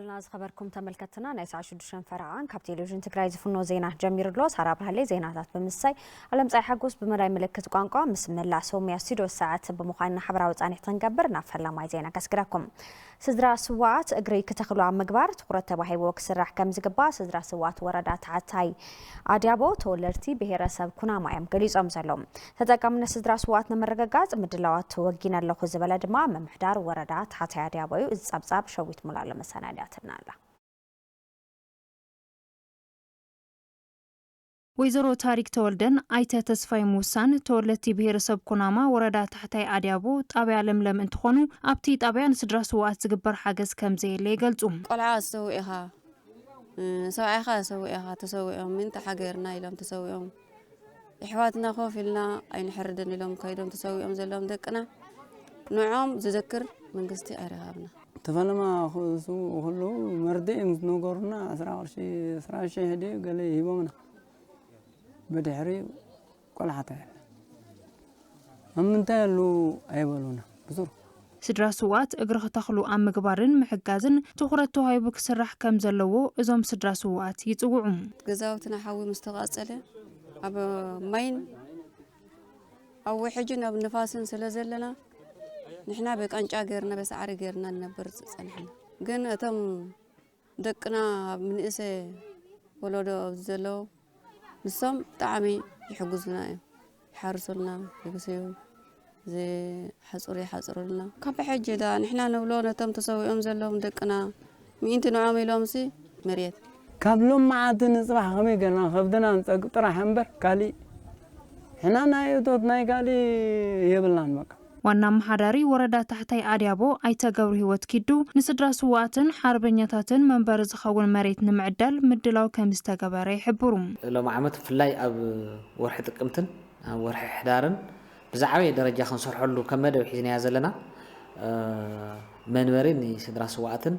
قبلنا خبركم تملكتنا ناس عشودشن فرعان كاب تلفزيون تግራይ ዝፍኖ ዜና ጀሚርሎ ሳራ ብርሃሌ ዜናታት በመሳይ ዓለም ፀይ ሓጎስ በመራይ ምልክት ቋንቋ ምስምላ ሶሚያ ስቱዲዮ ሰዓት በመዃንና ሓበራዊ ጻኒሕ ተንገበር ና ፈላማይ ዜና ከስግራኩም ስድራ ስዋት እግሪ ከተኽሉ ምግባር ትኩረት ተባሂቦ ክስራሕ ከም ዝግባ ስድራ ስዋት ወረዳ ታሕታይ አዲያቦ ተወለድቲ ብሄረሰብ ኩናማያም ገሊጾም ዘሎም ተጠቃምነት ስድራ ስዋት ነመረጋጋጽ ምድላዋት ወጊና ለኹ ዝበለ ድማ መምሕዳር ወረዳ ታሕታይ አዲያቦ ዝጻብጻብ ሸዊት ሙላለ መሰናዳትና አላ ወይዘሮ ታሪክ ተወልደን አይተ ተስፋይ ሙሳን ተወለቲ ብሄረሰብ ኩናማ ወረዳ ታሕታይ አዲያቦ ጣብያ ለምለም እንትኾኑ ኣብቲ ጣብያን ስድራ ስዋት ዝግበር ሓገዝ ከም ዘየለ ይገልጹ ቆልዓ ሰውኢኻ ሰውኢኻ ሰውኢኻ ተሰውኦም ምን ተሓገርና ኢሎም ተሰውኦም እሕዋትና ኮፊልና ኣይንሕርድን ኢሎም ከይዶም ተሰውኦም ዘሎም ደቅና ንዖም ዝዘክር መንግስቲ ኣይረሃብና ተፈለማ ሁሉ መርዲም ነገርና 10 ሄዲ ገለ ይቦምና بدحري كل حتى أمنت له أيبلونا بزور سدرا سوات اجرخ تخلو ام مغبارن محجازن تخرتو هاي بك سرح كم زلوو ازوم سدرا سوات يصوعم غزاوتنا حوي مستقاصله اب ماين او حجنا بنفاسن سلازلنا نحنا بقنጫ غيرنا بسعر غيرنا نبر صنحنا ግን እቶም ደቅና ምንእሰ ወለዶ ዘለው نسم طعمي يحجزنا يحرسلنا يبسيو زي حصرنا كاب حجة ده نحنا نولونا تم تسويهم زلهم دقنا مين تنعمي لهم سي مريت كابلهم معادن صباح غمي قلنا خفدنا طرح حنبر قالي حنا نايوتوت ناي قالي يبلان بقى ዋና መሐዳሪ ወረዳ ታሕታይ አዲያቦ አይተገብሩ ህይወት ኪዱ ንስድራ ስዋትን ሓርበኛታትን መንበር ዝኸውን መሬት ንምዕዳል ምድላው ከም ዝተገበረ ይሕብሩ ሎም ዓመት ፍላይ ኣብ ወርሒ ጥቅምትን ኣብ ወርሒ ሕዳርን ብዛዕበየ ደረጃ ክንሰርሐሉ ከም መደብ ሒዝና ዘለና መንበሪ ንስድራ ስዋትን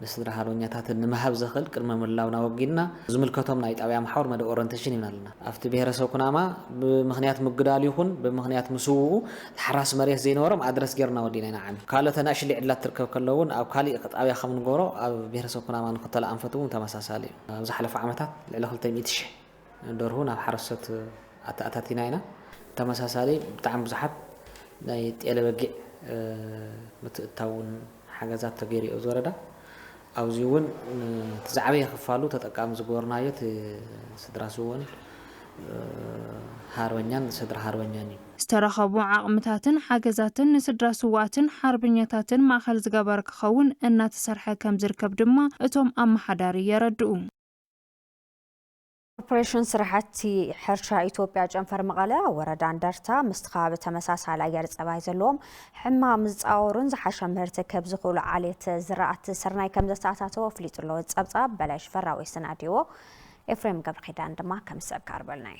ንስድራ ሓርበኛታትን ንምሃብ ዘኽእል ቅድመ ምላውና ወጊና ዝምልከቶም ናይ ጣብያ ማሕበር መደብ ኦሪንቴሽን ይብናልና ኣብቲ ብሄረሰብ ኩናማ ብምኽንያት ምግዳል ይኹን ብምኽንያት ምስውኡ ተሓራስ መሬት ዘይነበሮም ኣድረስ ጌርና ወዲና ኢና ዓሚ ካልኦት ናእሽሊ ዕድላት ትርከብ ከለውን ኣብ ካሊእ ጣብያ ከም ንገብሮ ኣብ ብሄረሰብ ኩናማ ንክተል ኣንፈትውን ተመሳሳሊ ኣብ ዝሓለፈ ዓመታት ልዕሊ 200,000 ደርሁ ናብ ሓረስቶት ኣታኣታቲና ኢና ተመሳሳሊ ብጣዕሚ ብዙሓት ናይ ጤለ በጊዕ ምትእታውን ሓገዛት ተገይሩ ኣብ ወረዳ أوزيون تزعبي خفالو تتقام زغورنايت سدرا سوون هاروانيان سدر هاروانياني استرخبوا عقمتاتن حاجزاتن سدرا سواتن حربنياتاتن ماخل زغبر كخون ان تسرحه كم زركب دما اتم ام حداري يردو ኦፕሬሽን ስራሕቲ ሕርሻ ኢትዮጵያ ጨንፈር መቀለ ወረዳ አንደርታ ምስትኻብ ተመሳሳሊ አየር ጸባይ ዘለዎም ሕማም ዝጻወሩን ዝሓሸ ምህርቲ ከብ ዝኽሉ ዓሌት ዝራእቲ ስርናይ ከም ዘተኣታተወ ፍሊጥሎ ጸብጻብ በላይ ሽፈራዊ ስናዲዎ ኤፍሬም ገብረኺዳን ድማ ከም ሰብካርበልናይ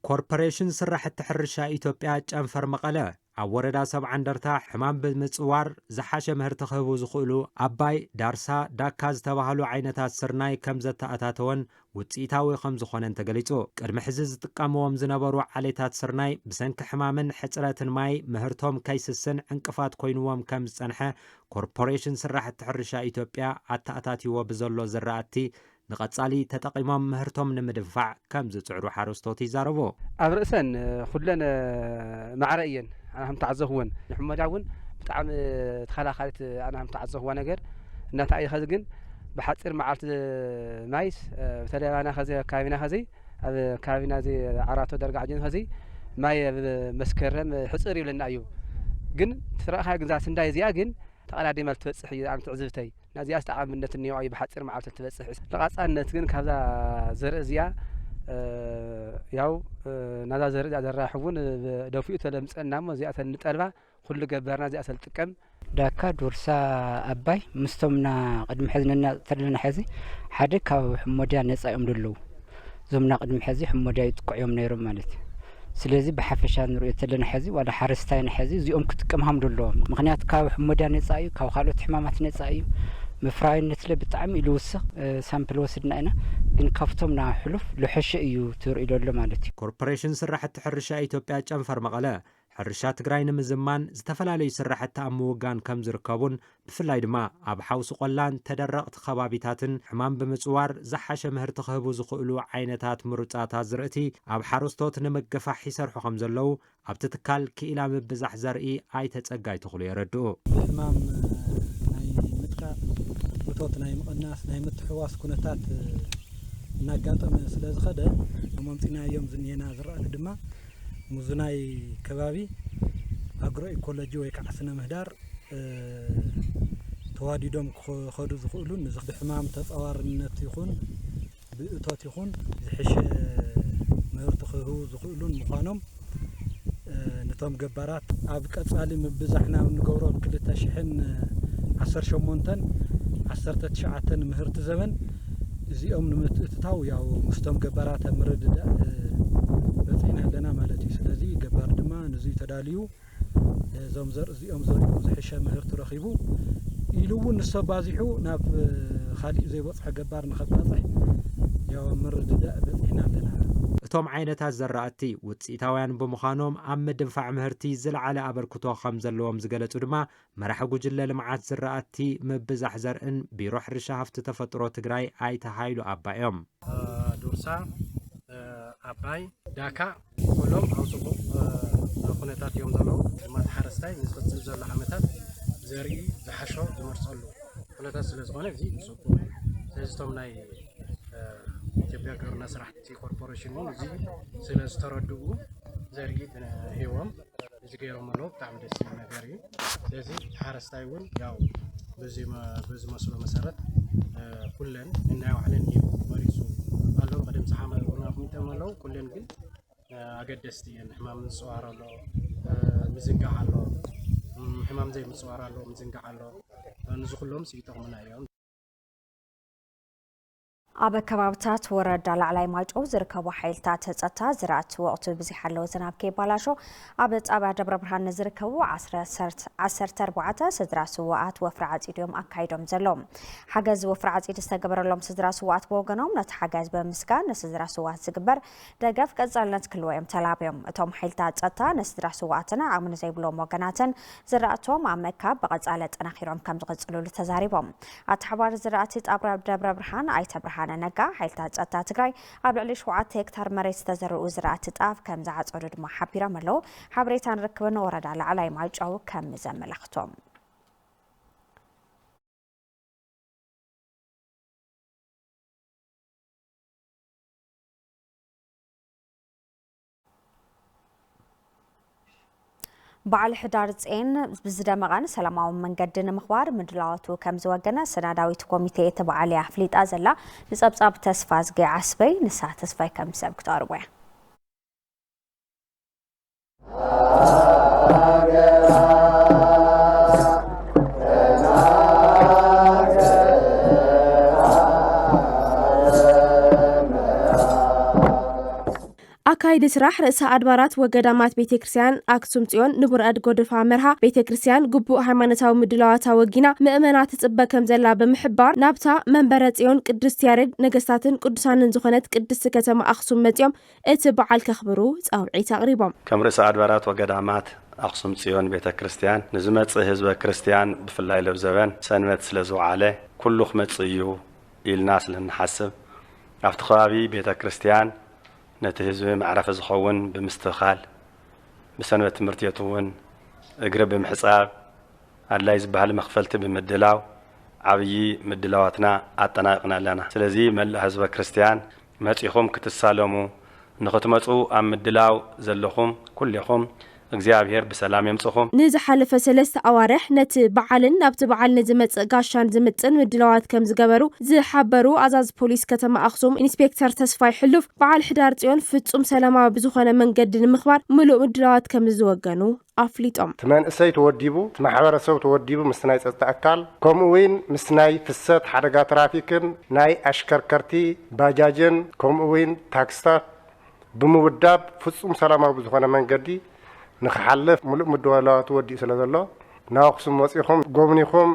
ኮርፖሬሽን ስራሕቲ ሕርሻ ኢትዮጵያ ጨንፈር መቀለ ኣብ ወረዳ ሰብ ዓንደርታ ሕማም ብምጽዋር ዝሓሸ ምህርቲ ክህቡ ዝኽእሉ ኣባይ ዳርሳ ዳካ ዝተባሃሉ ዓይነታት ስርናይ ከም ዘተኣታተወን ውጽኢታዊ ከም ዝኾነን ተገሊጹ ቅድሚ ሕዚ ዝጥቀምዎም ዝነበሩ ዓሌታት ስርናይ ብሰንኪ ሕማምን ሕጽረትን ማይ ምህርቶም ከይስስን ዕንቅፋት ኮይንዎም ከም ዝጸንሐ ኮርፖሬሽን ስራሕቲ ሕርሻ ኢትዮጵያ ኣተኣታቲዎ ብዘሎ ዝራእቲ ንቐጻሊ ተጠቂሞም ምህርቶም ንምድፋዕ ከም ዝጽዕሩ ሓረስቶት ይዛረቡ ኣብ ርእሰን ኩለን ማዕረእየን أنا هم تعزهون نحن مجاون بتعم تخلخالت أنا هم تعزهون نجار نتاعي خزجن بحصير معرت مايس بتلاقي أنا خزي كابينا خزي هذا كابينا زي عراتو درجة عجين خزي ماي مسكرم حصير يلنا أيو جن ترى هاي جزء سنداي زيا جن تقال دي مال تبصح عم تعزفتي نازي أستعمل من النت النيوعي بحصير معرت تبصح لقاس النت جن كذا زرق زيا ያው ናዛ ዘርዳ ዘራሕውን ደፊኡ ተለምጸናሞ ዚኣተ ንጠልባ ኩሉ ገበርና ዚኣ ሰልጥቀም ዳካ ዱርሳ አባይ ምስቶምና ቅድም ሕዝነና ተለና ሕዚ ሓደ ካብ ሕሞድያ ነጻ እዮም ደለው ዞምና ቅድም ሕዚ ሕሞድያ ይጥቆዮም ነይሮም ማለት ስለዚ በሓፈሻ ንሪኦ ተለና ሕዚ ዋላ ሓረስታይና ሕዚ እዚኦም ክጥቀምሃም ደለዎም ምክንያት ካብ ሕሞድያ ነጻ እዩ ካብ ካልኦት ሕማማት ነጻ እዩ مفراينت له بتعم إلوسق سامبل وسدنا أنا جن كفتمنا حلف لحش أيو تور إلى اللي مالتي. كوربوريشن سرحت حرشة إثيوبيا جنفر مقالة ሕርሻ ትግራይ ንምዝማን ዝተፈላለዩ ስራሕቲ ኣብ ምውጋን ከም ዝርከቡን ብፍላይ ድማ ኣብ ሓውሲ ቆላን ተደረቕቲ ከባቢታትን ሕማም ብምጽዋር ዝሓሸ ምህርቲ ክህቡ ዝኽእሉ ዓይነታት ምሩጻታት ዝርእቲ ኣብ ሓረስቶት ንምግፋሕ ይሰርሑ ከም ዘለዉ ኣብቲ ትካል ክኢላ ምብዛሕ ዘርኢ ኣይተጸጋይ ተኽሉ የረድኡ። ሕማም ናይ ምጥቃዕ እቶት ናይ ምቕናስ ናይ ምትሕዋስ ኩነታት እናጋጠመ ስለ ዝኸደ መምፂናዮም ዝኒሄና ዝረኣቲ ድማ ሙዝናይ ከባቢ ኣግሮ ኢኮሎጂ ወይ ከዓ ስነ ምህዳር ተዋዲዶም ክኸዱ ዝኽእሉን ብሕማም ተጻዋርነት ይኹን ብእቶት ይኹን ዝሕሸ ምህርቲ ክህቡ ዝኽእሉን ምዃኖም ነቶም ገባራት ኣብ ቀጻሊ ምብዛሕና ንገብሮ ብ2018 19 ምህርቲ ዘመን እዚኦም ንምትእትታው ያው ምስቶም ገባራት ምርድዳእ በፂና ኣለና ማለት እዩ። ስለዚ ገባር ድማ ነዙይ ተዳልዩ እዞም እዚኦም ዘርእዩ ዝሕሸ ምህርቲ ረኺቡ ኢሉ እውን ንሰባዚሑ ናብ ካሊእ ዘይበፅሐ ገባር ንኸባፅሕ ያው ምርድዳእ በፂና ኣለና። እቶም ዓይነታት ዘራእቲ ውፅኢታውያን ብምዃኖም ኣብ ምድንፋዕ ምህርቲ ዝለዓለ ኣበርክቶ ከም ዘለዎም ዝገለጹ ድማ መራሒ ጉጅለ ልምዓት ዝራእቲ ምብዛሕ ዘርእን ቢሮ ሕርሻ ሃፍቲ ተፈጥሮ ትግራይ ኣይተሃይሉ ኣባዮም ዱርሳ ኣባይ ዳካ ኩሎም ኣብ ጽቡቕ ኩነታት እዮም ዘለዉ ድማ ሓረስታይ ንዝቕፅል ዘሎ ዓመታት ዘርኢ ዝሓሾ ዝመርፀሉ ኩነታት ስለ ዝኾነ እዚ ጽቡቕ ስለዚቶም ናይ ኢትዮጵያ ግብርና ስራሕቲ ኮርፖሬሽን እዚ ስለ ዝተረድኡ ዘርኢ ሂቦም እዚ ገይሮም ኣለዉ ብጣዕሚ ደስ ዝብል ነገር እዩ። ስለዚ ሓረስታይ እውን ያው በዚ መስሎ መሰረት ኩለን እናይ ባዕለን ሂቡ መሪፁ ኣሎ ቀደም ፀሓመ ናፍሚጠም ኣለዉ ኩለን ግን ኣገደስቲ እየን። ሕማም ምፅዋር ኣሎ ምዝንጋዕ ኣሎ ሕማም ዘይምፅዋር ኣሎ ምዝንጋዕ ኣሎ ንዚ ኩሎም ይጠቕሙና እዮም። ኣብ ከባቢታት ወረዳ ላዕላይ ማይጨው ዝርከቡ ሓይልታት ጸጥታ ዝራእቲ ወቕቱ ብዝሓለወ ዝናብ ከይባላሾ ኣብ ጣብያ ደብረ ብርሃን ዝርከቡ 14 ስድራ ስዋኣት ወፍሪ ዓፂዶም ኣካይዶም ዘሎም ሓገዝ ወፍሪ ዓፂድ ዝተገበረሎም ስድራ ስዋኣት ብወገኖም ነቲ ሓገዝ ብምስጋን ንስድራ ስዋኣት ዝግበር ደገፍ ቀጻልነት ክልወዮም ተላብዮም እቶም ሓይልታት ጸጥታ ንስድራ ስዋኣትን ዓቕሚ ዘይብሎም ወገናትን ዝራእቶም ኣብ መካብ ብቐጻለ ጠናኺሮም ከም ዝቕጽልሉ ተዛሪቦም ኣተሓባሪ ዝራእቲ ጣብያ ደብረ ብርሃን ኣይተብርሃን ነጋ ሓይልታት ጸጥታ ትግራይ ኣብ ልዕሊ 7 ሄክታር መሬት ዝተዘርኡ ዝራእቲ ጣፍ ከም ዝዓጸዱ ድማ ሓቢሮም ኣለዉ። ሓበሬታ ንረክብን ወረዳ ላዕላይ ማይጨው ከም ዘመላኽቶም በዓል ሕዳር ጽን ብዝደመቐን ሰላማዊ መንገዲ ንምኽባር ምድላዋቱ ከም ዝወገነ ሰናዳዊት ኮሚቴ ተበዓልያ ኣፍሊጣ ዘላ ንጸብጻብ ተስፋ ዝገይ ዓስበይ ንሳ ተስፋይ ከም ሰብ ክተርቦ እያ አካይድ ስራሕ ርእሰ አድባራት ወገዳማት ቤተክርስቲያን አክሱም ጽዮን ንቡር አድ ጎደፋ መርሃ ቤተክርስቲያን ግቡእ ሃይማኖታዊ ምድላዋታ ወጊና ምእመናት ጽበ ከም ዘላ ብምሕባር ናብታ መንበረ ጽዮን ቅድስት ያሬድ ነገስታትን ቅዱሳንን ዝኾነት ቅድስት ከተማ አክሱም መጽዮም እቲ በዓል ከኽብሩ ጻውዒት አቅሪቦም ከም ርእሰ አድባራት ወገዳማት አክሱም ጽዮን ቤተክርስቲያን ንዝመጽእ ህዝበ ክርስቲያን ብፍላይ ለብዘበን ሰንበት ስለዝውዓለ ኩሉ ክመጽእ እዩ ኢልና ስለንሓስብ ኣብቲ ከባቢ ቤተክርስቲያን ነቲ ህዝቢ ማዕረፈ ዝኸውን ብምስትኻል ብሰንበት ትምህርቲ ቤቱውን እግሪ ብምሕጻብ ኣድላይ ዝበሃል መኽፈልቲ ብምድላው ዓብዪ ምድላዋትና ኣጠናቅና ኣለና። ስለዚ መላእ ህዝበ ክርስቲያን መጺኹም ክትሳለሙ ንኽትመጹ ኣብ ምድላው ዘለኹም ኩልኹም እግዚአብሔር በሰላም يمصخم ንዝሓለፈ 3 ኣዋርሕ ነቲ በዓልን ናብቲ በዓል ንዝመጽእ ጋሻን ዝምጥን ምድላዋት ከም ዝገበሩ ዝሓበሩ ኣዛዝ ፖሊስ ከተማ አክሱም ኢንስፔክተር ተስፋይ ሕሉፍ በዓል ሕዳር ጽዮን ፍጹም ሰላማዊ ብዝኾነ መንገዲ ንምኽባር ሙሉእ ምድላዋት ከም ዝወገኑ ኣፍሊጦም ተመንእሰይ ተወዲቡ ማሕበረሰብ ተወዲቡ ምስናይ ጸጥታ ኣካል ከምኡውን ምስናይ ፍሰት ሓደጋ ትራፊክን ናይ ኣሽከርከርቲ ባጃጅን ከምኡውን ታክስታት ብምውዳብ ፍጹም ሰላማዊ ብዝኾነ መንገዲ ንኽሓልፍ ሙሉእ ምድላዋት ወዲኡ ስለ ዘሎ ናብ ኣክሱም መጺኹም ጎብኒኹም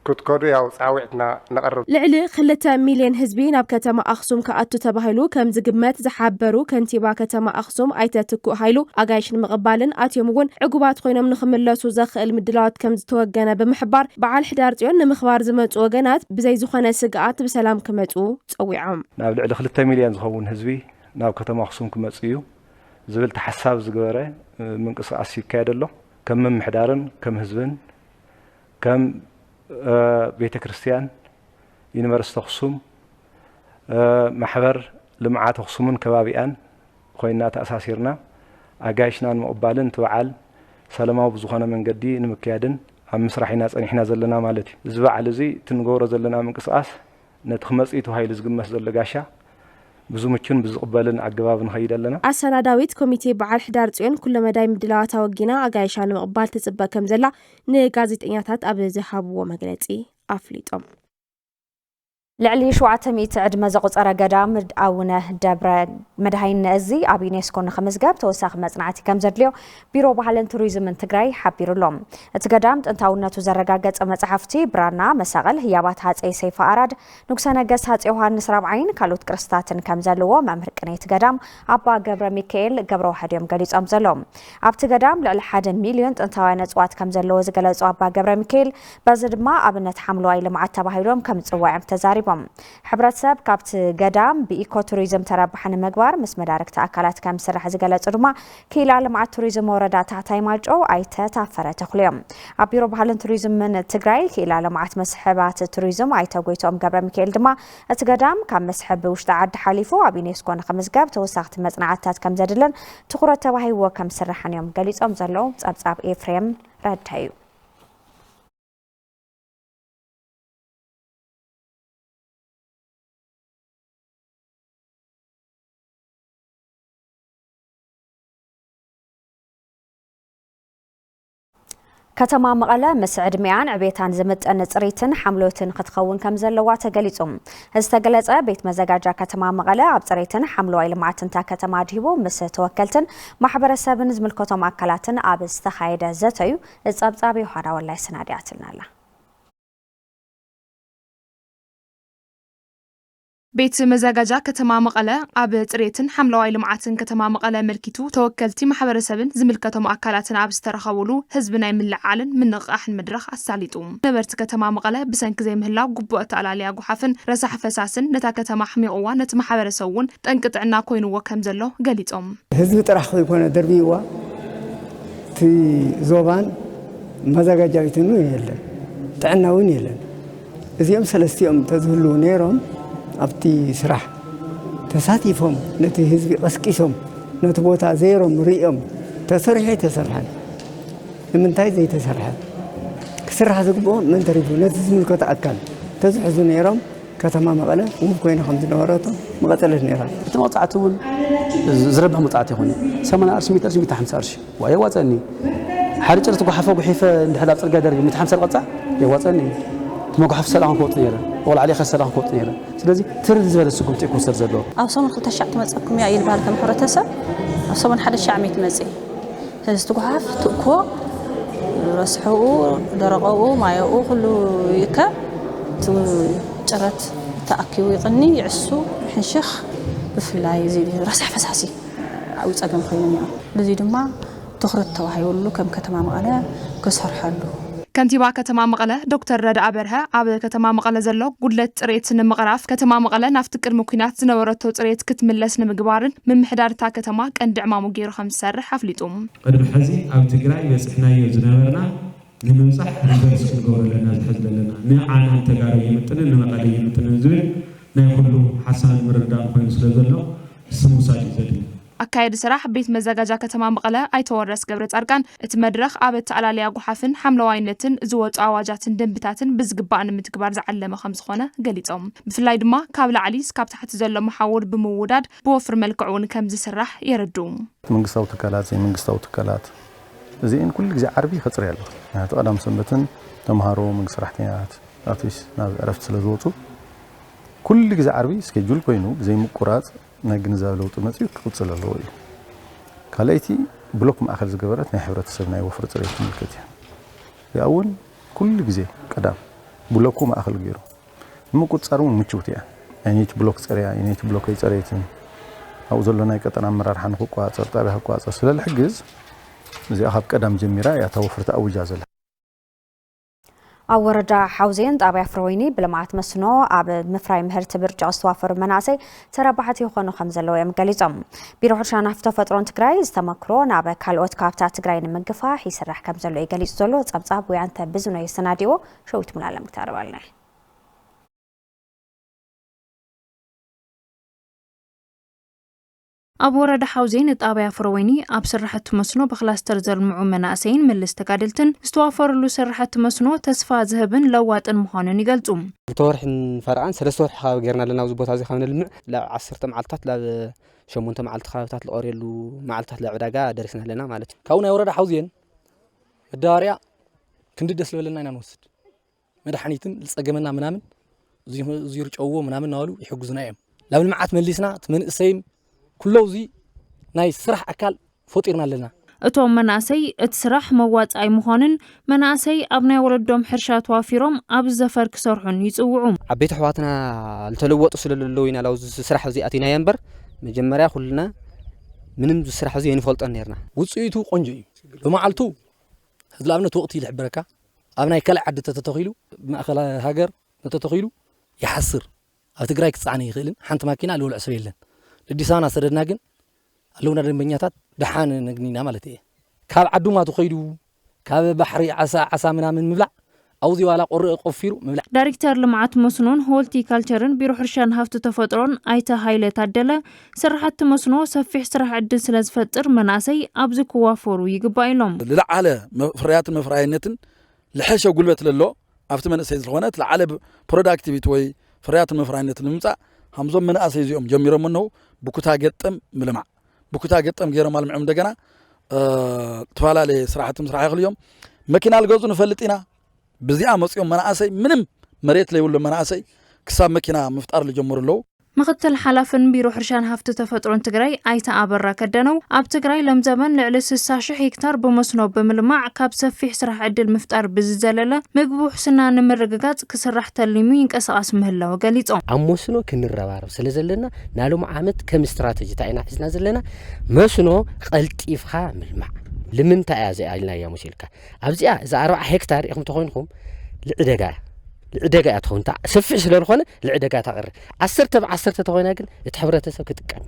ክትከዱ ያው ጻውዕትና ነቀርብ ልዕሊ 2 ሚልዮን ህዝቢ ናብ ከተማ ኣክሱም ከኣቱ ተባሂሉ ከም ዝግመት ዝሓበሩ ከንቲባ ከተማ ኣክሱም ኣይተ ትኩእ ሃይሉ ኣጋይሽን ምቕባልን ኣትዮም እውን ዕጉባት ኮይኖም ንኽምለሱ ዘኽእል ምድላዋት ከም ዝተወገነ ብምሕባር በዓል ሕዳር ጽዮን ንምኽባር ዝመጹ ወገናት ብዘይ ዝኾነ ስግኣት ብሰላም ክመጹ ጸዊዖም ናብ ልዕሊ 2 ሚልዮን ዝኸውን ህዝቢ ናብ ከተማ ኣክሱም ክመጽ እዩ ዝብል ተሓሳብ ዝገበረ ምንቅስቃስ ይካየድ ኣሎ ከም ምምሕዳርን ከም ህዝብን ከም ቤተ ክርስቲያን ዩኒቨርሲቲ ኣክሱም ማሕበር ልምዓት ኣክሱምን ከባቢኣን ኮይና ተኣሳሲርና ኣጋይሽናን ምቕባልን ትበዓል ሰላማዊ ብዝኾነ መንገዲ ንምክያድን ኣብ ምስራሕና ጸኒሕና ዘለና ማለት እዩ እዚ በዓል እዚ ትንገብሮ ዘለና ምንቅስቃስ ነቲ ክመጽእ ተባሂሉ ዝግመት ዘሎ ጋሻ ብዙምቹን ብዝቕበልን ኣገባብ ንኸይድ ኣለና ኣሰናዳዊት ኮሚቴ በዓል ሕዳር ጽዮን ኩሉ መዳይ ምድላዋት ወጊና ኣጋይሻን ምቕባል ትጽበ ከም ዘላ ንጋዜጠኛታት ኣብ ዝሃብዎ መግለጺ ኣፍሊጦም ልዕሊ 700 ዕድመ ዘቁፀረ ገዳም ኣቡነ ደብረ መድሃይን እዚ ኣብ ዩኔስኮ ንኽምዝገብ ተወሳኺ መጽናዕቲ ከም ዘድልዮ ቢሮ ባህልን ቱሪዝምን ትግራይ ሓቢሩሎም እቲ ገዳም ጥንታውነቱ ዘረጋገፀ መጽሓፍቲ ብራና መሰቐል ህያባት ሃፀይ ሰይፈ ኣራድ ንጉሰ ነገስት ሃፀይ ዮሃንስ ራብዓይን ካልኦት ቅርስታትን ከም ዘለዎ መምህር ቅኔት ገዳም ኣባ ገብረ ሚካኤል ገብረ ዋህድዮም ገሊጾም ዘሎም ኣብቲ ገዳም ልዕሊ 1 ሚልዮን ጥንታውያን እጽዋት ከም ዘለዎ ዝገለጹ ኣባ ገብረ ሚካኤል በዚ ድማ ኣብነት ሓምለዋይ ልምዓት ተባሂሎም ከም ጽዋዕም ተዛሪቦም ሕብረተሰብ ካብቲ ገዳም ብኢኮቱሪዝም ተረባሕ ንምግባር ምስ መዳርክቲ ኣካላት ከም ዝስራሕ ዝገለጹ ድማ ክኢላ ልምዓት ቱሪዝም ወረዳ ታሕታይ ማጮ ኣይተ ታፈረ ተኽልዮም ኣብ ቢሮ ባህልን ቱሪዝምን ትግራይ ክኢላ ልምዓት መስሕባት ቱሪዝም ኣይተ ጎይቶም ገብረ ሚካኤል ድማ እቲ ገዳም ካብ መስሕብ ውሽጢ ዓዲ ሓሊፉ ኣብ ዩኔስኮ ንኽምዝገብ ተወሳኽቲ መጽናዕትታት ከም ዘድልን ትኹረት ተባሂዎ ከም ዝስራሕን እዮም ገሊጾም ዘለዉ ጸብጻብ ኤፍሬም ረዳዩ ከተማ መቐለ ምስ ዕድሚያን ዕቤታን ዝምጠን ጽሬትን ሓምሎትን ክትኸውን ከም ዘለዋ ተገሊጹ ዝተገለጸ ቤት መዘጋጃ ከተማ መቐለ ኣብ ጽሬትን ሓምለዋይ ልምዓትን ከተማ ድሂቡ ምስ ተወከልትን ማሕበረሰብን ዝምልከቶም ኣካላትን ኣብ ዝተኻየደ ዘተዩ ጸብጻብ ዮሐና ወላይ ስናድያትናላ ቤት መዘጋጃ ከተማ መቐለ ኣብ ጽሬትን ሓምለዋይ ልምዓትን ከተማ መቐለ መልኪቱ ተወከልቲ ማሕበረሰብን ዝምልከቶም ኣካላትን ኣብ ዝተረኸቡሉ ህዝቢ ናይ ምልዓልን ምንቕቃሕን መድረኽ ኣሳሊጡ ነበርቲ ከተማ መቐለ ብሰንኪ ዘይምህላው ጉቡእ ተኣላልያ ጉሓፍን ረሳሕ ፈሳስን ነታ ከተማ ሕሚቑዋ ነቲ ማሕበረሰብ እውን ጠንቂ ጥዕና ኮይኑዎ ከም ዘሎ ገሊጾም ህዝቢ ጥራሕ ኮይኮነ ደርቢዋ እቲ ዞባን መዘጋጃ ቤትን የለን ጥዕና እውን የለን እዚኦም ሰለስቲኦም ተዝህሉ ነይሮም ኣብቲ ስራሕ ተሳቲፎም ነቲ ህዝቢ ቀስቂሶም ነቲ ቦታ ዘይሮም ሪኦም ተሰርሐ ተሰርሐ ንምንታይ ዘይተሰርሐ ክስራሕ ዝግብኦ ምን ተሪፉ ነቲ ዝምልከቶ ኣካል ተዝሕዙ ነይሮም ከተማ መቐለ ውብ ኮይና ከም ዝነበረቶ መቐጠለት ነይራ እቲ መቕፃዕቲ እውን ዝረብሕ መቕፃዕቲ ይኹን 80 ቅርሺ 100 ቅርሺ 150 ቅርሺ የዋፀኒ ሓደ ጭርት ጓሓፈ ጉሒፈ እንድሕር ኣብ ፅርግያ ደርቢ 150 ቅፃዕ የዋፀኒ መጓሓፍ ሰላም ክወጥ ነይረ ወላ ዓለይ ሰላም ክወጥ ነይረ ስለዚ ትርድ ዝበለ ስጉምቲ ክወሰድ ዘሎ ኣብ ሰሙን 200 ትመፀኩም እያ ይልባል ከም ሕብረተሰብ ኣብ ሰሙን 100 ትመጽ ህዝቢ ትጓሓፍ ትእኮ ረስሕኡ ደረቐኡ ማይኡ ኩሉ ይከብ ጭረት ተኣኪቡ ይቕኒ ይዕሱ ሕንሽኽ ብፍላይ እዚ ረሳሕ ፈሳሲ ኣብ ፀገም ኮይኑ እዚ ድማ ትኹረት ተዋሂብሉ ከም ከተማ መቐለ ክሰርሐሉ ከንቲባ ከተማ መቐለ ዶክተር ረዳኣ በርሀ ኣብ ከተማ መቐለ ዘሎ ጉድለት ጽሬት ንምቕራፍ ከተማ መቐለ ናፍቲ ቅድሚ ኩናት ዝነበረቶ ጽሬት ክትምለስ ንምግባርን ምምሕዳርታ ከተማ ቀንዲ ዕማሙ ገይሩ ከም ዝሰርሕ ኣፍሊጡ ቅድሚ ሕዚ ኣብ ትግራይ በፅሕናዮ ዝነበርና ንምምጻሕ ሪቨርስ ክንገብሮ ኣለና ዝሕዝ ዘለና ንዓና ተጋሩ ይምጥንን ንመቐለ ይምጥንን ዝብል ናይ ኩሉ ሓሳብ ምርዳእ ኮይኑ ስለ ዘሎ ስሙሳድ ይዘድል ኣካየድ ስራሕ ቤት መዘጋጃ ከተማ መቐለ ኣይተወረስ ገብረ ጻድቃን እቲ መድረኽ ኣብ ተኣላልያ ጉሓፍን ሓምለዋይነትን ዝወፁ ኣዋጃትን ደንብታትን ብዝግባእ ንምትግባር ዝዓለመ ከም ዝኾነ ገሊጾም ብፍላይ ድማ ካብ ላዕሊ እስካብ ታሕቲ ዘሎ መሓውር ብምውዳድ ብወፍሪ መልክዕ እውን ከም ዝስራሕ የረድኡ መንግስታዊ ትካላት ዘይመንግስታዊ ትካላት እዚአን ኩሉ ግዜ ዓርቢ ክፅሪ ኣሎ ናቲ ቀዳም ሰንበትን ተምሃሮ መንግስቲ ሰራሕተኛታት ኣትሊስ ናብ ዕረፍቲ ስለ ዝወፁ ኩሉ ግዜ ዓርቢ ስኬጁል ኮይኑ ዘይምቁራፅ ናይ ግንዛቤ ለውጢ መጽኡ ክቅፅል ኣለዎ እዩ ካልኣይቲ ብሎክ ማእከል ዝገበረት ናይ ሕብረተሰብ ናይ ወፍሪ ፅሬት ምልክት እያ እውን ኩሉ ግዜ ቀዳም بلوكو ما أخل غيره مقصرون مچوتيا يعني بلوك صريا يعني بلوك يصريتن أو زلنا يقطنا مرار حنكو قواصر طابه قواصر سلال حجز زي أخاب قدم جميرة يا توفرت أوجازل أورجع حوزين طابع فرويني بلمعات مسنو عب مفراي مهرت برجع استوافر مناسي تربحت يخونو خمزلو يمقليزم بيروح شان هفتو فترون تقراي استمكرون عب كالوت كابتا تقراي نمنقفا يسرح كمزلو يقليز زلو تصاب ويانتا بزنو يسناديو شويت ملالم كتاربالنا أبو ورد حوزين طابع فرويني أب سرحت مسنو بخلاستر زلمعو مناسين من الاستقادلتن استوافر له سرحت مسنو تسفا ذهبن لوات المخانن يقلصوم بتورح فرعان سلسور حاو غيرنا لنا وزبوت هذه خامن المع لا 10 معلتات لا 8 معلت خاوتات الاوريلو معلتات لعداغا درسنا لنا مالتي كاونا يورد حوزين الداريا كنددس لنا نوسد مدحنيتن لصقمنا منامن زير ጨው منامن نالو يحجزنا يم لا بالمعات مليسنا تمنقسيم كله زي ناي سرح أكل فطيرنا لنا أتوم مناسي اتسرح موات أي مخانن مناسي أبناء ولدهم حرشات وافيرهم أب زفر كسرحن يتوعهم عبيت حواتنا التلوت أصل اللوينا لو سرح زي أتينا ينبر مجمرة خلنا من سرح زي ينفلت أنيرنا وتصيتو قنجي وما علتو هذا أبناء توقتي الحبركة أبناء كلا عدة تتخيلوا ما أخلا هاجر تتخيلوا يحسر أتقرأ كتصعني يخيلن حنت ماكينة لول عسريلن الديسانا سردنا جن اللون الرمبنياتات دحان نجنينا مالتي كاب عدو ما تخيلوا كاب بحري عسا من مبلع أو ذي ولا قفيرو مبلع دايركتور لمعات مسنون هولتي كالتشرن بيروح رشان هافتو تفطرون أيتا هايلة تعدلة سرحت مسنو سفيح سرح عدل سلاز فتر مناسي أبزك وافورو يقبايلهم لا على فريات المفراينتن لحشة قلبت لله أفت من السيد الخوانات لعلى برودكتيفيتي وي فريات المفراينتن المسا همزم من أسيزيهم جميرهم منه بكتا قطم ملمع بكتا قطم غير مال معهم دغنا تفالا لي صراحتهم صراحه اليوم مكينه الغوزو نفلطينا بزي امصيوم مناسي منم مريت لي ولا مناسي كساب مكينه مفتار لجمرلو مختل حلفن بيروح رشان هفتو تفطرون تقراي ايتا ابرا كدنو اب تقراي لم زمن لعل 60 هكتار بمسنو بملمع كاب سفيح سرح عدل مفتار بززلله مغبو حسنا نمرغغات كسرح تلمي ينقساس مهلا وغليصو امسنو كنربارب سلازلنا نالو عامت كم استراتيجي تاعنا حزنا زلنا مسنو قلطيفخا ملمع لمنتا ازي ايلنا يا مسيلكا ابزيا اذا 4 هكتار يخم تخونكم العدقة تخون تاع سفيش للخونة العدقة تغير 10 تخوينا قل تحبرته سو كتقن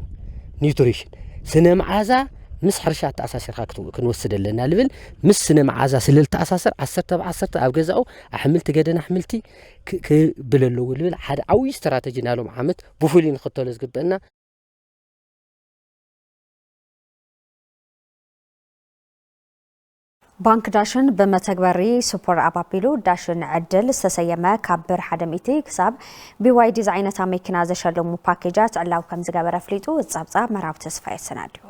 نيوتريشن سنة معازة مس حرشات تأساسر خاكتو كنوسد لنا ليفل مس سنة معازة سلل تأساسر 10 أو جزاو أحملت جدنا حملتي بللو ليفل حد أوي استراتيجي نالو محمد بوفولين خطة لزقبنا بانك داشن بمتغبري سوبر ابابيلو داشن عدل استسيما كبر حدميتي كساب بواي ديزاينتا ميكنا زشلمو باكيجات علاو كم زغبر فليتو صابصاب مراب تسفاي سناديو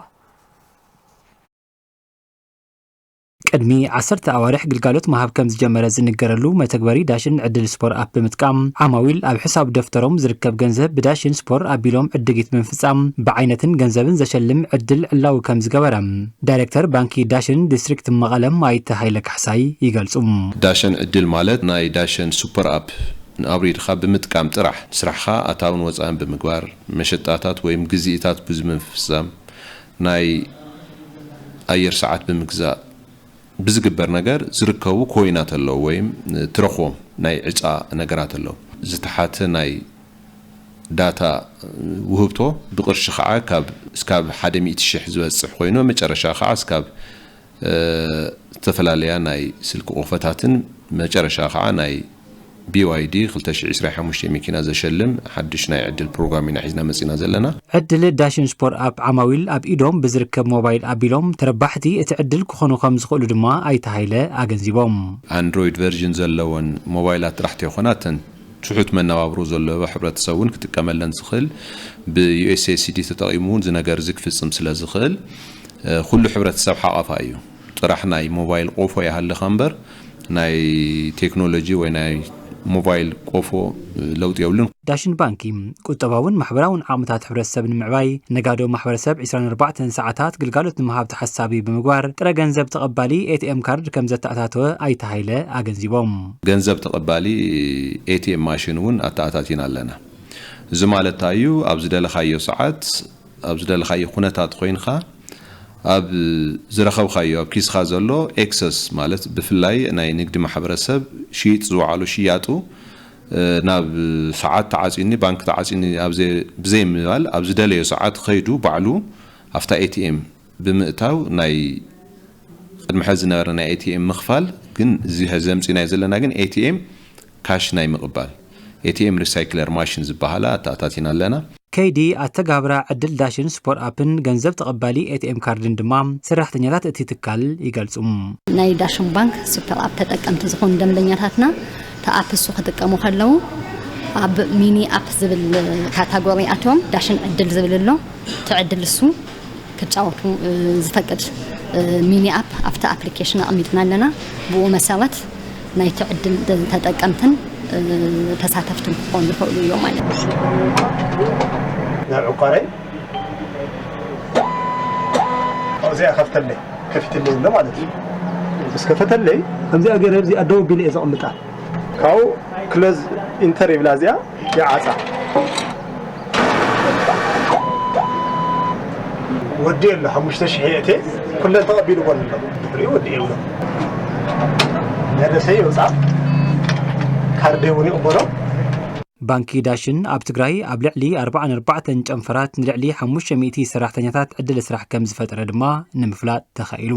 قدمي 10 أوارح قلقالوت مهاب كم زجمرة زنقرلو متغبري داشن عدل سبور أب بمتقام عماويل أب حساب دفترهم زركب جنزب بداشن سبور أبيلوم عدقيت منفصام بعينة جنزبن زشلم عدل علاو كم زغبرم دايركتور بانكي داشن ديستريكت مغالم مايت هايلك حساي يقلصوم داشن عدل مالت ناي داشن سوبر أب نابريد خاب بمتقام طرح سرحخا أتاون وزعان بمقبار مشتاتات ويم جزئيتات بز منفصام ناي أير ساعات بمقزاء بزقبر نجار زركوا كوينات الله ويم ترخوم ناي عصا نجارات الله زتحات ناي داتا وهبتو بقرش خعا كاب سكاب حدمي تشح زوصح خوينو مچرشا خعا سكاب تفلاليا ناي سلك اوفتاتن مچرشا خعا ناي BYD 2025 مكينة زشلم حدش ناي عدل بروغرامينا حزنا مسينا زلنا عدل داشن سبور اب عماويل اب ايدوم بزركب موبايل ابيلوم تربحتي اتعدل كخونو خمس خلو دما اي تهايله اغنزيبوم اندرويد فيرجن زلون موبايلات رحتي خوناتن تحوت من نوابرو زلو بحبرت سون كتكملن زخل بيو اس اس دي تطقيمون زنجر زك فصم سلا زخل كل حبرت سب حقفايو طرحنا موبايل قوفو يحل خنبر ناي تكنولوجي وناي ሞባይል ቆፎ ለውጥ የብሉን ዳሽን ባንኪ ቁጠባውን ማሕበራውን ዓቕምታት ሕብረተሰብ ንምዕባይ ነጋዶ ማሕበረሰብ 24 ሰዓታት ግልጋሎት ንምሃብ ተሓሳቢ ብምግባር ጥረ ገንዘብ ተቐባሊ ኤቲኤም ካርድ ከም ዘተኣታተወ ኣይተሃይለ ኣገንዚቦም ገንዘብ ተቐባሊ ኤቲኤም ማሽን እውን ኣተኣታቲና ኣለና እዚ ማለት እዩ ኣብ ዝደለኻዮ ሰዓት ኣብ ዝደለኻዮ ኩነታት ኮይንኻ ኣብ ዝረኸብካዮ ኣብ ኪስኻ ዘሎ ኤክሰስ ማለት ብፍላይ ናይ ንግዲ ማሕበረሰብ ሽይጥ ዝውዓሉ ሽያጡ ናብ ሰዓት ተዓጺኒ ባንክ ተዓጺኒ ብዘይ ምባል ኣብ ዝደለዮ ሰዓት ኸይዱ ባዕሉ ኣፍታ ኤቲኤም ብምእታው ናይ ቅድሚ ሕዚ ዝነበረ ናይ ኤቲኤም ምኽፋል ግን እዚ ዘምፂና ዘለና ግን ኤቲኤም ካሽ ናይ ምቕባል ኤቲኤም ሪሳይክለር ማሽን ዝበሃላ ኣተኣታቲና ኣለና ከይዲ ኣተጋብራ ዕድል ዳሽን ስፖር ኣፕን ገንዘብ ተቐባሊ ኤቲኤም ካርድን ድማ ሰራሕተኛታት እቲ ትካል ይገልጹ ናይ ዳሽን ባንክ ሱፐር ኣፕ ተጠቀምቲ ዝኾኑ ደንበኛታትና ተኣፕ እሱ ክጥቀሙ ከለዉ ኣብ ሚኒ ኣፕ ዝብል ካታጎሪ ኣቶም ዳሽን ዕድል ዝብል ኣሎ ትዕድል እሱ ክጫወቱ ዝፈቅድ ሚኒ ኣፕ ኣብቲ ኣፕሊኬሽን ኣቕሚጥና ኣለና ብኡ መሰረት ናይ ትዕድል ተጠቀምትን ተሳተፍትን ክኾኑ ይኽእሉ እዮም ማለት نار عقاري أو زي أخفت لي كفت لي ولا ما أدري بس كفت لي هم زي أجرب زي أدوم بيلي إذا قمتها كاو كلوز إنتري بلازيا يا عصا ودي له همش تشحيته كله تقبيله ولا بدري ودي ولا هذا سيء صعب كارديوني أبورو ባንኪ ዳሽን ኣብ ትግራይ ኣብ ልዕሊ 44 ጨንፈራት ንልዕሊ 500 ሰራሕተኛታት ዕድል ስራሕ ከም ዝፈጠረ ድማ ንምፍላጥ ተኻኢሉ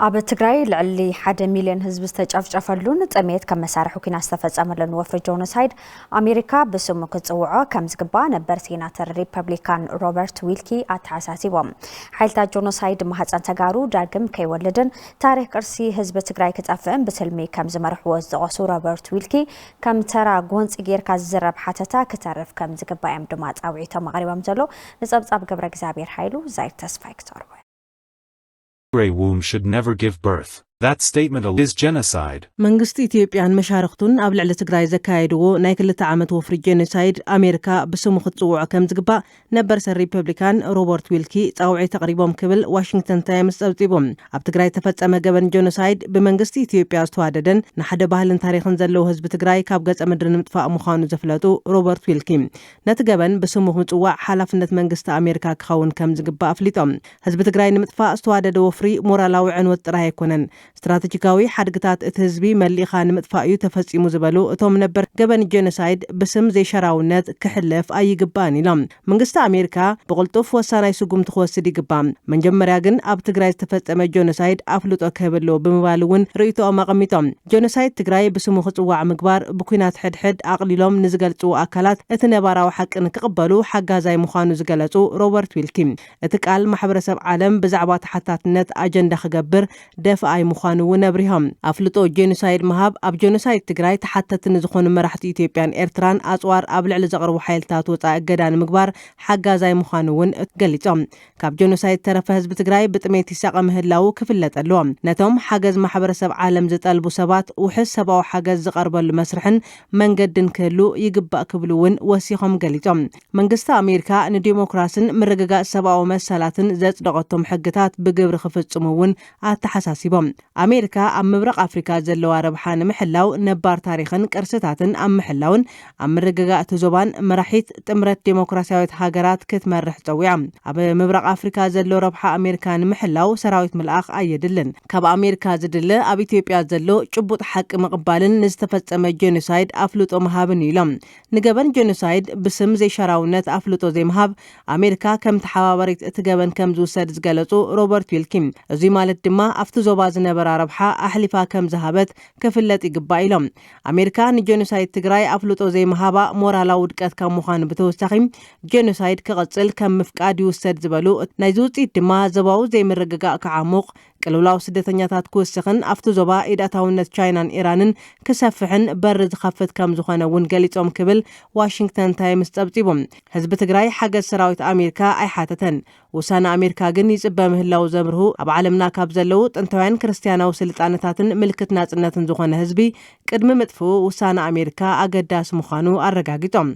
ኣብ ትግራይ ልዕሊ 1 ሚልዮን ህዝቢ ዝተጨፍጨፈሉን ጥሜት ከም መሳርሒ ኩናት ዝተፈጸመሉን ወፍሪ ጆኖሳይድ ኣሜሪካ ብስሙ ክጽውዖ ከም ዝግባእ ነበር ሴናተር ሪፐብሊካን ሮበርት ዊልኪ ኣተሓሳሲቦም ሓይልታት ጆኖሳይድ ማህፀን ተጋሩ ዳግም ከይወለድን ታሪክ ቅርሲ ህዝቢ ትግራይ ክጠፍእን ብትልሚ ከም ዝመርሕዎ ዝጠቐሱ ሮበርት ዊልኪ ከም ተራ ጎንፂ ጌርካ ዝዝረብ ሓተታ ክተርፍ ከም ዝግባእ እዮም ድማ ጻውዒቶም ኣቕሪቦም ዘሎ ንጸብጻብ ገብረ እግዚአብሔር ኃይሉ ዛይር ተስፋይ ክተርቦ Gray womb should never give birth. That statement is genocide. መንግስቲ ኢትዮጵያን መሻርክቱን ኣብ ልዕሊ ትግራይ ዘካየድዎ ናይ 2 ዓመት ወፍሪ ጄኖሳይድ ኣሜሪካ ብስሙ ክትጽውዖ ከም ዝግባእ ነበር ሰር ሪፐብሊካን ሮበርት ዊልኪ ጻውዒ ተቕሪቦም ክብል ዋሽንግተን ታይምስ ጸብጺቦም ኣብ ትግራይ ተፈጸመ ገበን ጄኖሳይድ ብመንግስቲ ኢትዮጵያ ዝተዋደደን ንሓደ ባህልን ታሪኽን ዘለዎ ህዝቢ ትግራይ ካብ ገጸ ምድሪ ንምጥፋእ ምዃኑ ዘፍለጡ ሮበርት ዊልኪ ነቲ ገበን ብስሙ ምጽዋዕ ሓላፍነት መንግስቲ ኣሜሪካ ክኸውን ከም ዝግባእ ኣፍሊጦም ህዝቢ ትግራይ ንምጥፋእ ዝተዋደደ ወፍሪ ሞራላዊ ዕንወት ጥራይ ኣይኮነን ስትራቴጂካዊ ሓድግታት እቲ ህዝቢ መሊኻ ንምጥፋእ እዩ ተፈጺሙ ዝበሉ እቶም ነበር ገበን ጄኖሳይድ ብስም ዘይሸራውነት ክሕለፍ ኣይግባእን ኢሎም መንግስቲ ኣሜሪካ ብቕልጡፍ ወሳናይ ስጉምቲ ክወስድ ይግባእ መጀመርያ ግን ኣብ ትግራይ ዝተፈጸመ ጄኖሳይድ ኣፍልጦ ክህብሎ ብምባል እውን ርእይቶኦም ኣቐሚጦም ጄኖሳይድ ትግራይ ብስሙ ክጽዋዕ ምግባር ብኩናት ሕድሕድ ኣቕሊሎም ንዝገልጹ ኣካላት እቲ ነባራዊ ሓቅን ክቕበሉ ሓጋዛይ ምዃኑ ዝገለጹ ሮበርት ዊልኪ እቲ ቃል ማሕበረሰብ ዓለም ብዛዕባ ተሓታትነት ኣጀንዳ ክገብር ደፍኣይ ምዃኑ እውን ኣብሪሆም ኣፍልጦ ጄኖሳይድ መሃብ ኣብ ጄኖሳይድ ትግራይ ተሓተትን ዝኾኑ መራሕቲ ኢትዮጵያን ኤርትራን ኣጽዋር ኣብ ልዕሊ ዘቕርቡ ሓይልታት ወጻኢ እገዳ ንምግባር ሓጋዛይ ምዃኑ እውን ገሊጾም ካብ ጄኖሳይድ ተረፈ ህዝቢ ትግራይ ብጥሜት ይሳቐ ምህላው ክፍለጥ ኣለዎ ነቶም ሓገዝ ማሕበረሰብ ዓለም ዝጠልቡ ሰባት ውሕስ ሰብኣዊ ሓገዝ ዝቐርበሉ መስርሕን መንገድን ክህሉ ይግባእ ክብሉ እውን ወሲኾም ገሊጾም መንግስቲ ኣሜሪካ ንዲሞክራስን ምርግጋእ ሰብኣዊ መሰላትን ዘጽደቐቶም ሕግታት ብግብሪ ክፍጽሙ እውን ኣተሓሳሲቦም ኣሜሪካ ኣብ ምብራቕ ኣፍሪካ ዘለዋ ረብሓ ንምሕላው ነባር ታሪኽን ቅርስታትን ኣብ ምሕላውን ኣብ ምርግጋእ እቲ ዞባን መራሒት ጥምረት ዴሞክራሲያዊት ሃገራት ክትመርሕ ጸዊዓ ኣብ ምብራቕ ኣፍሪካ ዘሎ ረብሓ ኣሜሪካ ንምሕላው ሰራዊት ምልኣኽ ኣየድልን ካብ ኣሜሪካ ዝድለ ኣብ ኢትዮጵያ ዘሎ ጭቡጥ ሓቂ ምቕባልን ንዝተፈጸመ ጄኖሳይድ ኣፍልጦ መሃብን ኢሎም ንገበን ጄኖሳይድ ብስም ዘይሸራውነት ኣፍልጦ ዘይምሃብ ኣሜሪካ ከም ተሓባበሪት እቲ ገበን ከም ዝውሰድ ዝገለጹ ሮበርት ዊልኪ እዚ ማለት ድማ ኣብቲ ዞባ ዝነበራ ረብሓ ኣሕሊፋ ከም ዝሃበት ክፍለጥ ይግባእ ኢሎም ኣሜሪካ ንጄኖሳይድ ትግራይ ኣፍልጦ ዘይመሃባ ሞራላዊ ውድቀት ካብ ምዃኑ ብተወሳኺ ጄኖሳይድ ክቕጽል ከም ምፍቃድ ይውሰድ ዝበሉ ናይ ዝውፅኢት ድማ ዞባዊ ዘይምርግጋእ ክዓሙቕ ቅልውላው ስደተኛታት ክውስኽን ኣብቲ ዞባ ኢዳታውነት ቻይናን ኢራንን ክሰፍሕን በሪ ዝኸፍት ከም ዝኾነ እውን ገሊጾም ክብል ዋሽንግተን ታይምስ ጸብጺቦም ህዝቢ ትግራይ ሓገዝ ሰራዊት ኣሜሪካ ኣይሓተተን ውሳነ ኣሜሪካ ግን ይጽበ ምህላው ዘምርሁ ኣብ ዓለምና ካብ ዘለው ጥንታውያን ክርስቲያናዊ ስልጣነታትን ምልክት ናጽነትን ዝኾነ ህዝቢ ቅድሚ ምጥፍኡ ውሳነ ኣሜሪካ ኣገዳሲ ምዃኑ ኣረጋጊጦም።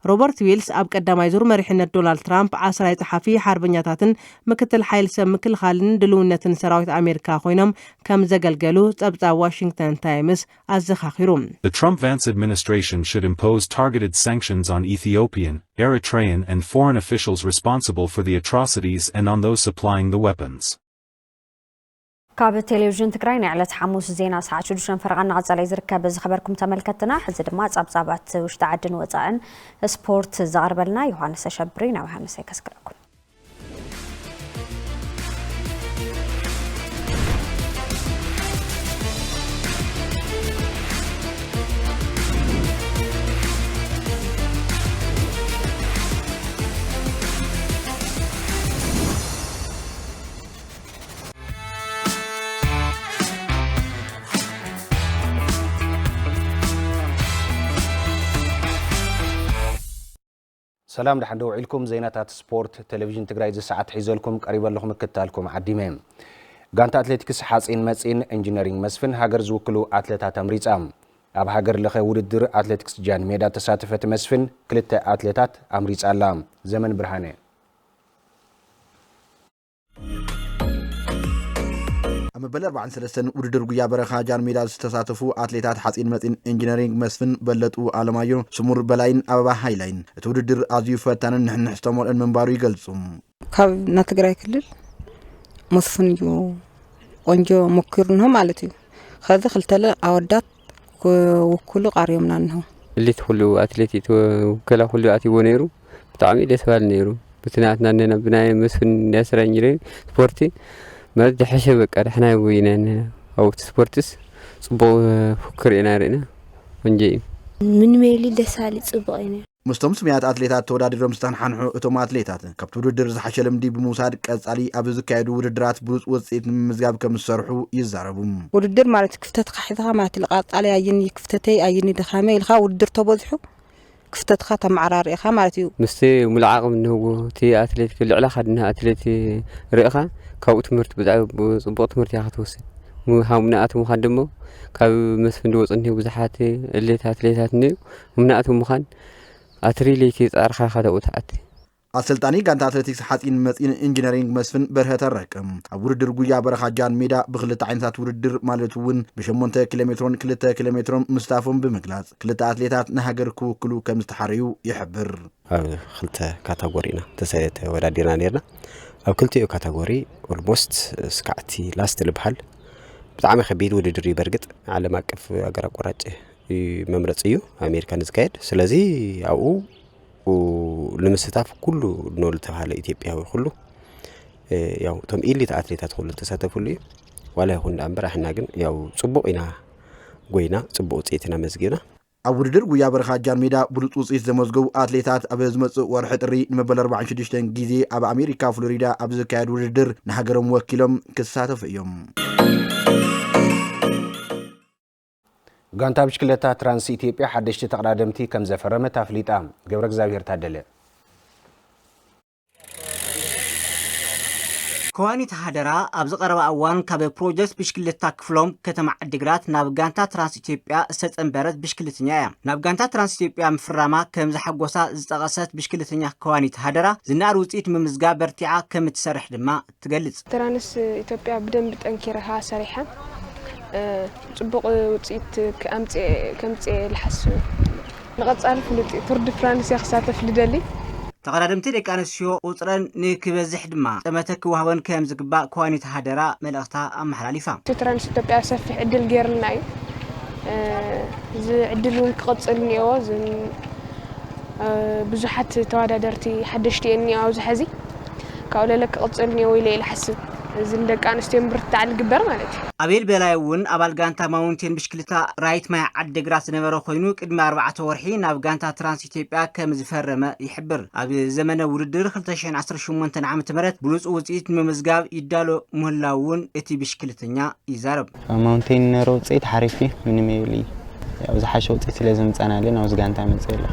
ሮበርት ዊልስ ኣብ ቀዳማይ ዙር መሪሕነት ዶናልድ ትራምፕ 10 ጸሓፊ ሓርበኛታትን ምክትል ሓይሊ ሰብ ምክልኻልን ድልውነትን ሰራዊት ኣሜሪካ ኮይኖም ከም ዘገልገሉ ጸብጻብ ዋሽንግተን ታይምስ ኣዘኻኺሩ። The Trump-Vance administration should impose targeted sanctions on Ethiopian, Eritrean and foreign officials responsible for the atrocities and on those supplying the weapons. ካብ ቴሌቪዥን ትግራይ ናይ ዕለት ሐሙስ ዜና ሰዓት 6 ፈርቃን ንቀጻላይ ዝርከብ ዝኸበርኩም ተመልከትና ሕዚ ድማ ጻብጻባት ውሽጣ ዓድን ወጻእን ስፖርት ዘቕርበልና ዮሐንስ ሸብሪ ናብ ሐሙስ ይከስከረኩም። سلام دحن دو عيلكم زينات سبورت تلفزيون تقرأي زي ساعات حيزلكم قريبا لكم كتالكم عديمين غانتا أتلتيكس حاسين مسين انجينيرينج مسفن هاجر زوكلو أتلتا تمريز أم أب هاجر لخي ودر أتلتيكس جان ميدا تساتفت مسفن كلتا أتلتات أمريز ألام زمن برهاني أما بلر بعد سلسن ودر قيا برخا جان ميدا تساتفو أتلتات حاسين مسين انجينيرينج مسفن بلتو آلمايو سمور بلاين أبا هايلاين تودر أزيو فتانا نحن نحتمل أن منبارو يقلصم كاب نتقرأي كلل مسفن يو وانجو مكرنهم مالتي خذ خلتلا أودات وكله قاريومنا عنهم اللي تخلو أتلتي وكلا خلو أتي ونيرو بتعمي لسوال نيرو بتناتنا أننا بناي مسفن ناسر انجينيرينج سبورتي ما بدي حشبك احنا وينا او سبورتس صبو فكر ينارنا ونجي من ميلي دسالي صبقينا مستم سميات أتليتات تودادرهم ستنحنحو اتوم أتليتات كابتو ودر زحشلم دي بموساد قصالي ابز كايدو ودرات بروس وصيت مزغاب كمسرحو يزاربوم ودر مالت كفتت خحيتها مع تلقات علي ايني كفتتي ايني دخامي الخا ودر تبوزحو كفتت خاتم عراري خا مالتيو مستي ملعقم انه تي اتليت كل علا خدنا اتليتي رئخه كاو تمرت بزعو صبو تمرت يا خاتوسي مو هاومناتو مخدمو كاب مسفن دوصني بزحاتي الليتات ني ومناتو مخان أتريليتي أرخا خذ وتعتي. السلطاني كانت أتلتيكس حاسين مسين إنجينيرينج مسفن برهة الرقم. أوردر قويا برخا جان ميدا بغلط عينات وردر مالتون بشمونتا كيلومترون كلتا كيلومترون مستافون بمقلاص. كلتا أتليتات نهاجر كلو كمستحريو يحبر. خلتا كاتاغورينا تسايت ودادينا نيرنا. أو كلتي كاتاغوري almost سكعتي لاست البحال. بتعامل خبير ودري برقت على ما كيف أقرأ قراءة ممرصيو أمريكان زكايد سلازي أو ولمستاف كله نول تبع إثيوبيا كله ياو تم إلي تأثيرات كله تساتفوا لي ولا هون أمبر إحنا جن ياو صبوئنا قوينا صبوء تيتنا مزجنا أوردر قويا برخا جان ميدا بلوتوس إذا مزجو أتليتات أبزمت ورحت الري نمبر 24 جيزي أب أمريكا فلوريدا أبز كاد وردر نهجرهم وكيلهم كساتف يوم غانتا بشكلتا ترانس إثيوبيا حدشت تقدمتي كم زفرمت أفليتا جورك زاوير تادله كواني تهدرا أبز قرب أوان كاب بروجكت بشكلتا كفلوم كتم عدقرات ناب غانتا ترانس إثيوبيا ستنبرت بشكلتنيا ناب غانتا ترانس إثيوبيا مفرما كم زحقوسا زتغسات بشكلتنيا كواني تهدرا زنار وصيت ممزقا برتعا كم تسرح دما تقلص ترانس إثيوبيا بدن بتنكرها صريحا صبق وصيت كمصي الحسو نقصال فلتي تورد فرانس يخساتف لدلي تقدمتي دቂ ኣንስትዮ ቁፅረን ንክበዝሕ ድማ ጠመተክ ወሃበን ከም ዝግባእ ኮዋኒት ሃደራ መልእኽታ ኣመሓላሊፋ ትራንስ ኢትዮጵያ ሰፊሕ ዕድል ገይርልና እዩ እዚ ዕድል እውን ክቕፅል እኒአዎ ብዙሓት ተወዳደርቲ ሓደሽቲ እኒአዎ ኣብዚ ሕዚ ካብኡ ለለ ክቕፅል እኒአዎ ኢለ ይሓስብ እዚ ደቂ ኣንስትዮ ምርትዕ ልግበር ማለት እዩ ኣቤል በላይ እውን ኣባል ጋንታ ማውንቴን ብሽክልታ ራይት ማይ ዓዲግራት ዝነበረ ኮይኑ ቅድሚ 4 ወርሒ ናብ ጋንታ ትራንስ ኢትዮጵያ ከም ዝፈረመ ይሕብር ኣብ ዘመነ ውድድር 2018 ዓመተ ምህረት ብሉፅ ውፅኢት ንምምዝጋብ ይዳሎ ምህላውን እቲ ብሽክልተኛ ይዛረብ ማውንቴን ነሮ ውፅኢት ሓሪፍ ምንም የብሊ ያው ዝሓሸ ውፅኢት ስለ ዝምፀናልን ኣብዚ ጋንታ መፅእለ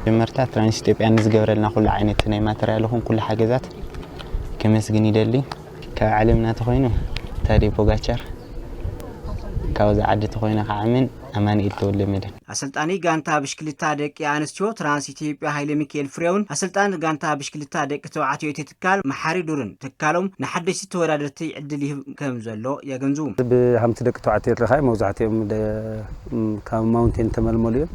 ጀመርታ ትራንስ ኢትዮጵያ ንዝገብረልና ኩሉ ዓይነት ናይ ማተርያል ኹን ኩሉ ሓገዛት كمسجن يدلي كعلمنا تخوينه تاري بوغاتشر كاوز عد تخوينه كعمن أمان إلتول مدن أسلطاني غانتا بشكلتا دق يانستيو ترانس إثيوبيا هايل ميكيل فريون أسلطان غانتا بشكلتا دق توعاتيو تتكال محاري دورن تكالوم نحدث تورادرتي عدلي كم زلو يغنزوم بهمت دق توعاتي رخاي موزعتيهم كاب ماونتين تململيو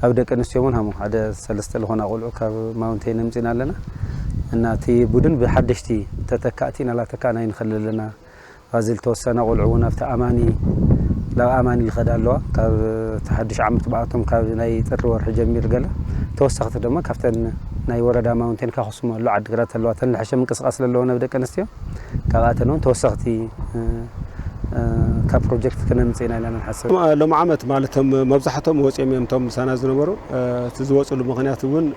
أو دق انستيومون همو هذا سلسته لهنا قولو كاب ماونتين نمزينا لنا اناتي بودن بحدشتي تتكاتينا لا تكانا ينخللنا غازل توسنا قولعونا في اماني لا أماني الخدالوا كاب تحدش عمت بعضهم كاب ناي تروح جميل قلا توسخت دما كفتن ناي وردا ماونتين كخصم لو عد قرات اللو تن حشم قصقاص لو نبدا كنستيو كغاتنون توسختي كبروجكت كنا مصينا لنا نحسب لو عمت مالتهم مبزحتهم وصيم يمتم سنه زنبرو تزوصلو مخنياتون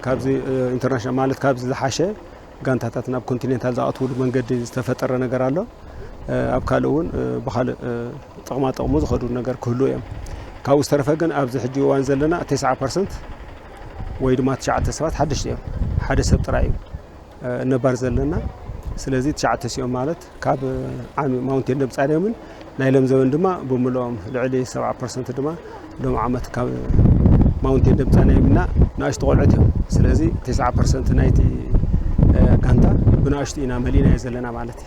كابزي انترناشونال مالت كابزي زحاشه غانتاتاتنا بكونتيننتال زاوتو منجد استفطر ነገር አለ أبكالون بخال طقما طقمو زخدو ነገር كله يم كاو استرفقن ابز حجي وان زلنا 9% ወይ ድማ 9 حدش يم حد سب ጥራይ ነባር ዘለና ስለዚህ 9 ሲኦም ማለት ካብ ዓሚ ማውንቴን ደምጻደምን ናይለም ዘበን ድማ በሙሎም ልዕሊ 7% ድማ ሎም ዓመት ካብ ማውንቴን ደምጻናይምና ናሽ ተቆልዕት እዮም ስለዚህ 9% ናይቲ ጋንታ ብናሽቲ ኢና መሊና ዘለና ማለት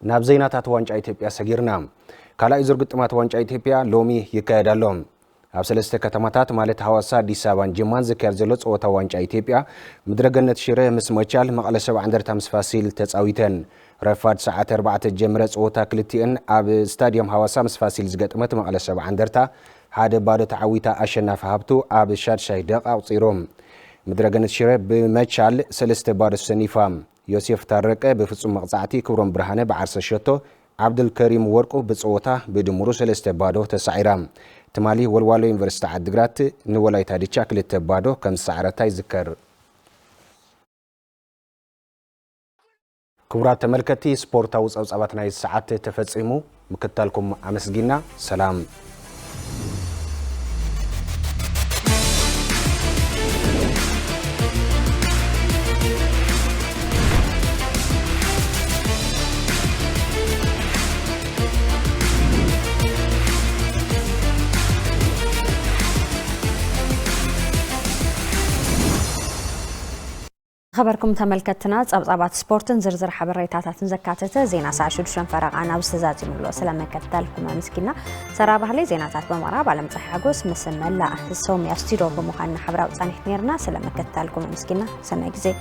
ናብ ዘይናታት ዋንጫ ኢትዮጵያ ሰጊርና ካልኣይ ዙር ግጥማት ዋንጫ ኢትዮጵያ ሎሚ ይካየዳሎም ኣብ ሰለስተ ከተማታት ማለት ሐዋሳ አዲስ አበባን ጅማን ዝካየድ ዘሎ ጸወታ ዋንጫ ኢትዮጵያ ምድረገነት ሽረ ምስ መቻል መቐለ 70 እንደርታ ምስ ፋሲል ተጻዊተን ረፋድ ሰዓት 4 ጀምረ ጸወታ ክልቲአን ኣብ ስታዲየም ሐዋሳ ምስ ፋሲል ዝገጥመት መቐለ 70 እንደርታ ሓደ ባዶ ተዓዊታ አሸናፊ ሀብቱ ኣብ ሻድሻይ ደቂቃ አውፂሮም ምድረገነት ሽረ ብመቻል ሰለስተ ባዶ ሰኒፋ ዮሴፍ ታረቀ በፍጹም መቅጻዕቲ ክብሮም ብርሃነ በዓርሰ ሸቶ አብዱልከሪም ወርቁ በጸወታ በድምሩ ሰለስተ ባዶ ተሳዒራ ትማሊ ወልዋሎ ዩኒቨርሲቲ ዓድግራት ንወላይታ ዲቻ ክልተ ባዶ ከም ሰዓረታ ይዝከር ክቡራት ተመልከቲ ስፖርታዊ ጸብጻባት ናይ ሰዓት ተፈጺሙ ምክታልኩም አመስጊና ሰላም خبركم تملكتنا صبصبات سبورتن زرزر حبريتاتن زكاتته زينا ساعه 6 فرقانا بستزازم له سلام كتالكم مسكينا سرابه لي زيناتات بمراب على مصحاغوس مسملا سوم يستيرو بمخان حبراو صانيت نيرنا سلام كتالكم مسكينا سنه غزي